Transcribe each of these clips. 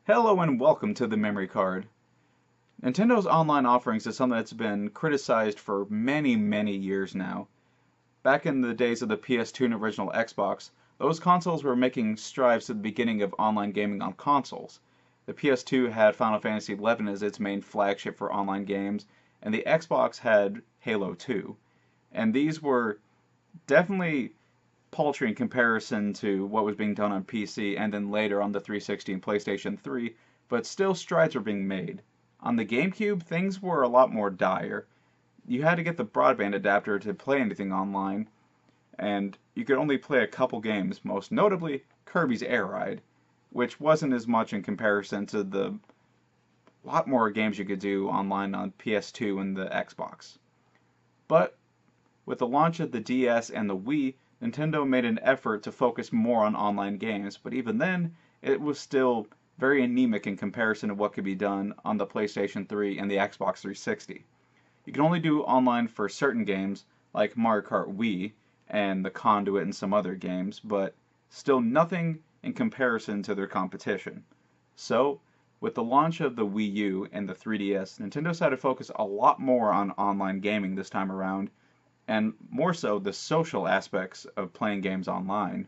Hello and welcome to the Memory Card. Nintendo's online offerings is something that's been criticized for many years now. Back in the days of the PS2 and original Xbox, those consoles were making strides to the beginning of online gaming on consoles. The PS2 had Final Fantasy XI as its main flagship for online games, and the Xbox had Halo 2. And these were definitely paltry in comparison to what was being done on PC and then later on the 360 and PlayStation 3, but still strides were being made. On the GameCube, things were a lot more dire. You had to get the broadband adapter to play anything online, and you could only play a couple games, most notably Kirby's Air Ride, which wasn't as much in comparison to the lot more games you could do online on PS2 and the Xbox. But with the launch of the DS and the Wii, Nintendo made an effort to focus more on online games, but even then, it was still very anemic in comparison to what could be done on the PlayStation 3 and the Xbox 360. You can only do online for certain games, like Mario Kart Wii and the Conduit and some other games, but still nothing in comparison to their competition. So, with the launch of the Wii U and the 3DS, Nintendo decided to focus a lot more on online gaming this time around, and more so the social aspects of playing games online.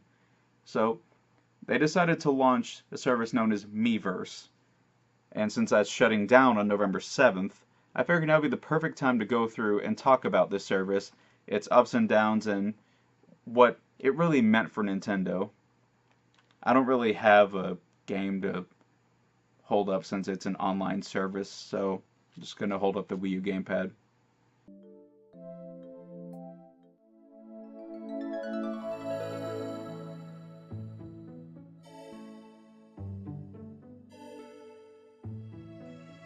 So they decided to launch a service known as Miiverse. And since that's shutting down on November 7th, I figured now would be the perfect time to go through and talk about this service, its ups and downs, and what it really meant for Nintendo. I don't really have a game to hold up since it's an online service, so I'm just going to hold up the Wii U gamepad.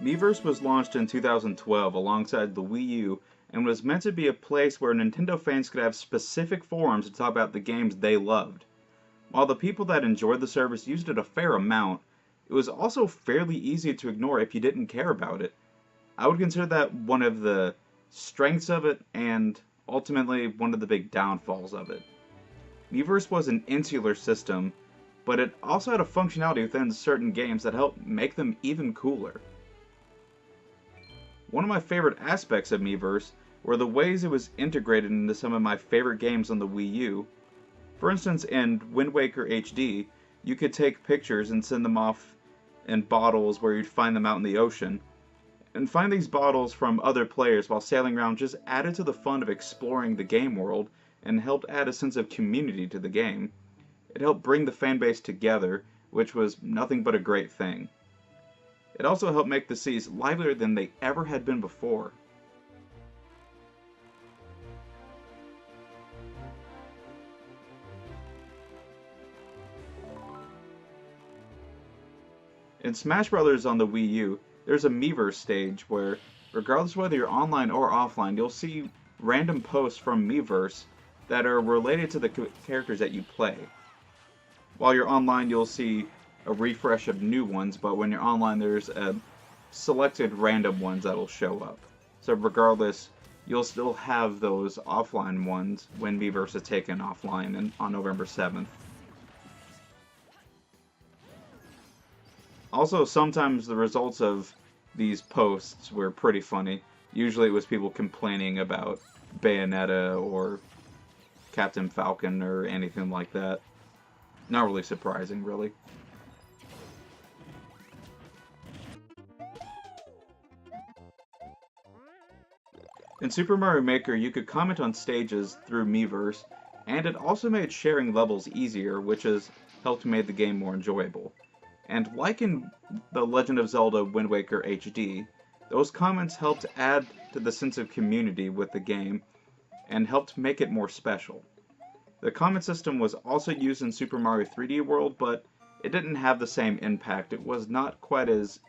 Miiverse was launched in 2012 alongside the Wii U and was meant to be a place where Nintendo fans could have specific forums to talk about the games they loved. While the people that enjoyed the service used it a fair amount, it was also fairly easy to ignore if you didn't care about it. I would consider that one of the strengths of it and ultimately one of the big downfalls of it. Miiverse was an insular system, but it also had a functionality within certain games that helped make them even cooler. One of my favorite aspects of Miiverse were the ways it was integrated into some of my favorite games on the Wii U. For instance, in Wind Waker HD, you could take pictures and send them off in bottles where you'd find them out in the ocean. And find these bottles from other players while sailing around just added to the fun of exploring the game world and helped add a sense of community to the game. It helped bring the fanbase together, which was nothing but a great thing. It also helped make the seas livelier than they ever had been before. In Smash Bros. On the Wii U, there's a Miiverse stage where, regardless of whether you're online or offline, you'll see random posts from Miiverse that are related to the characters that you play. While you're online, you'll see a refresh of new ones, but when you're online, there's a selected random ones that'll show up. So regardless, you'll still have those offline ones when Miiverse is taken offline on November 7th. Also, sometimes the results of these posts were pretty funny. Usually it was people complaining about Bayonetta or Captain Falcon or anything like that. Not really surprising, really. In Super Mario Maker, you could comment on stages through Miiverse, and it also made sharing levels easier, which has helped make the game more enjoyable. And like in The Legend of Zelda Wind Waker HD, those comments helped add to the sense of community with the game, and helped make it more special. The comment system was also used in Super Mario 3D World, but it didn't have the same impact. It was not quite as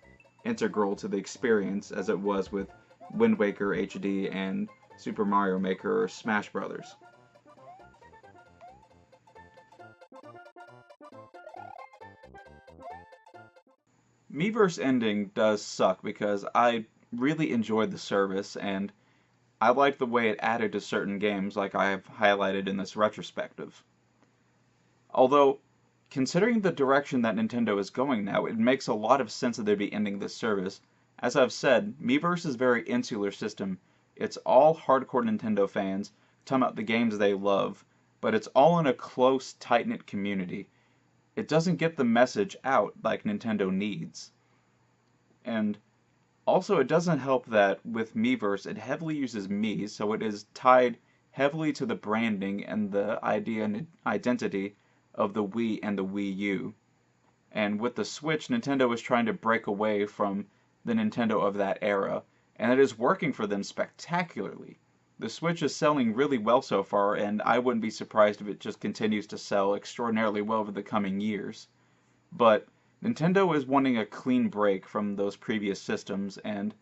integral to the experience as it was with Wind Waker HD and Super Mario Maker or Smash Bros. Miiverse Ending does suck because I really enjoyed the service and I liked the way it added to certain games like I have highlighted in this retrospective. Although considering the direction that Nintendo is going now, it makes a lot of sense that they'd be ending this service. As I've said, Miiverse is a very insular system. It's all hardcore Nintendo fans talking about the games they love, but it's all in a close, tight-knit community. It doesn't get the message out like Nintendo needs. And also, it doesn't help that with Miiverse, it heavily uses Mii, so it is tied heavily to the branding and the idea and identity of the Wii and the Wii U. And with the Switch, Nintendo is trying to break away from the Nintendo of that era, and it is working for them spectacularly. The Switch is selling really well so far, and I wouldn't be surprised if it just continues to sell extraordinarily well over the coming years. But Nintendo is wanting a clean break from those previous systems, and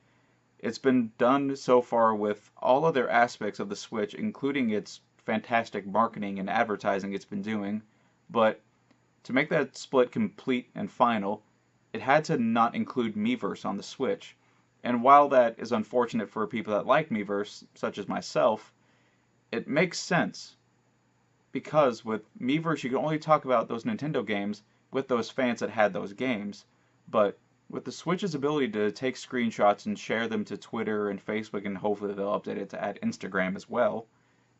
it's been done so far with all other aspects of the Switch, including its fantastic marketing and advertising it's been doing. But to make that split complete and final, it had to not include Miiverse on the Switch. And while that is unfortunate for people that like Miiverse, such as myself, it makes sense. Because with Miiverse, you can only talk about those Nintendo games with those fans that had those games. But with the Switch's ability to take screenshots and share them to Twitter and Facebook, and hopefully they'll update it to add Instagram as well,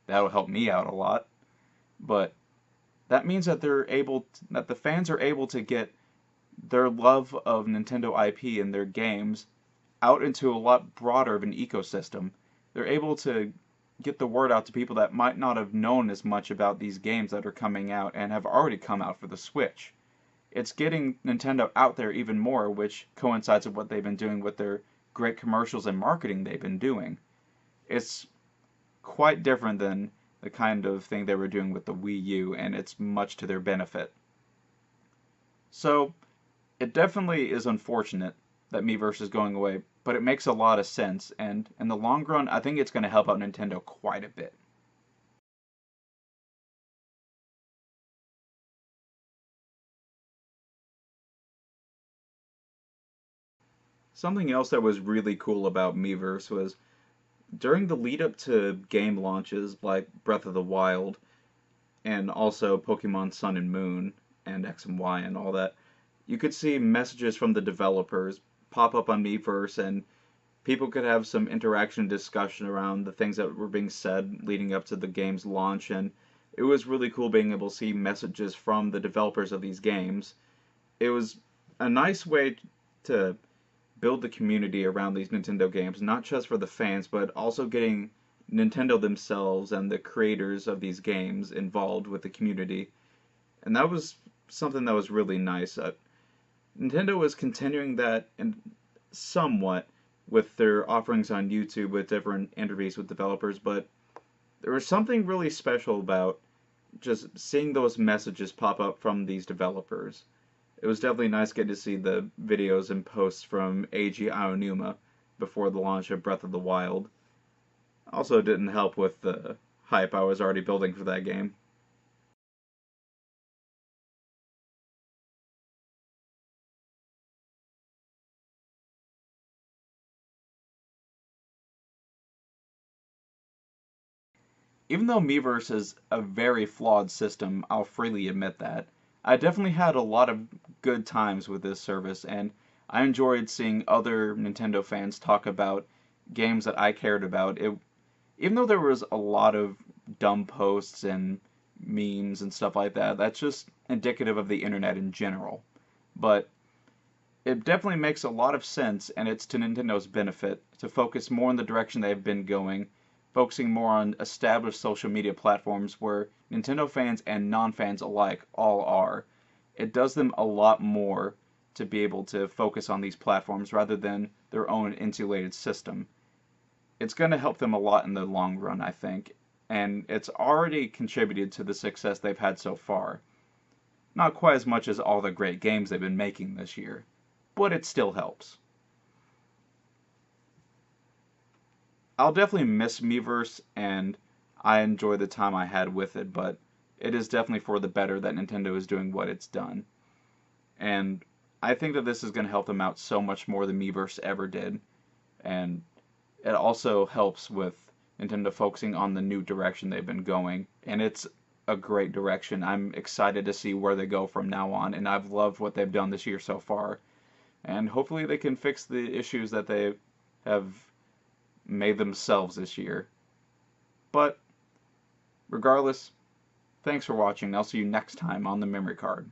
that'll help me out a lot. But that means that that the fans are able to get their love of Nintendo IP and their games out into a lot broader of an ecosystem. They're able to get the word out to people that might not have known as much about these games that are coming out and have already come out for the Switch. It's getting Nintendo out there even more, which coincides with what they've been doing with their great commercials and marketing they've been doing. It's quite different than the kind of thing they were doing with the Wii U, and it's much to their benefit. So, it definitely is unfortunate that Miiverse is going away, but it makes a lot of sense, and in the long run, I think it's going to help out Nintendo quite a bit. Something else that was really cool about Miiverse was during the lead up to game launches like Breath of the Wild and also Pokemon Sun and Moon and X and Y and all that, you could see messages from the developers pop up on Miiverse, and people could have some interaction and discussion around the things that were being said leading up to the game's launch, and it was really cool being able to see messages from the developers of these games. It was a nice way to build the community around these Nintendo games, not just for the fans, but also getting Nintendo themselves and the creators of these games involved with the community. And that was something that was really nice. Nintendo was continuing that in somewhat with their offerings on YouTube with different interviews with developers, but there was something really special about just seeing those messages pop up from these developers. It was definitely nice getting to see the videos and posts from Eiji Aonuma before the launch of Breath of the Wild. Also, it didn't help with the hype I was already building for that game. Even though Miiverse is a very flawed system, I'll freely admit that, I definitely had a lot of good times with this service, and I enjoyed seeing other Nintendo fans talk about games that I cared about. Even though there was a lot of dumb posts and memes and stuff like that, that's just indicative of the internet in general. But it definitely makes a lot of sense, and it's to Nintendo's benefit to focus more in the direction they've been going, focusing more on established social media platforms where Nintendo fans and non-fans alike all are. It does them a lot more to be able to focus on these platforms rather than their own insulated system. It's going to help them a lot in the long run, I think, and it's already contributed to the success they've had so far. Not quite as much as all the great games they've been making this year, but it still helps. I'll definitely miss Miiverse, and I enjoy the time I had with it, but it is definitely for the better that Nintendo is doing what it's done. And I think that this is going to help them out so much more than Miiverse ever did. And it also helps with Nintendo focusing on the new direction they've been going. And it's a great direction. I'm excited to see where they go from now on, and I've loved what they've done this year so far. And hopefully they can fix the issues that they have made themselves this year. But regardless, thanks for watching. I'll see you next time on the memory card.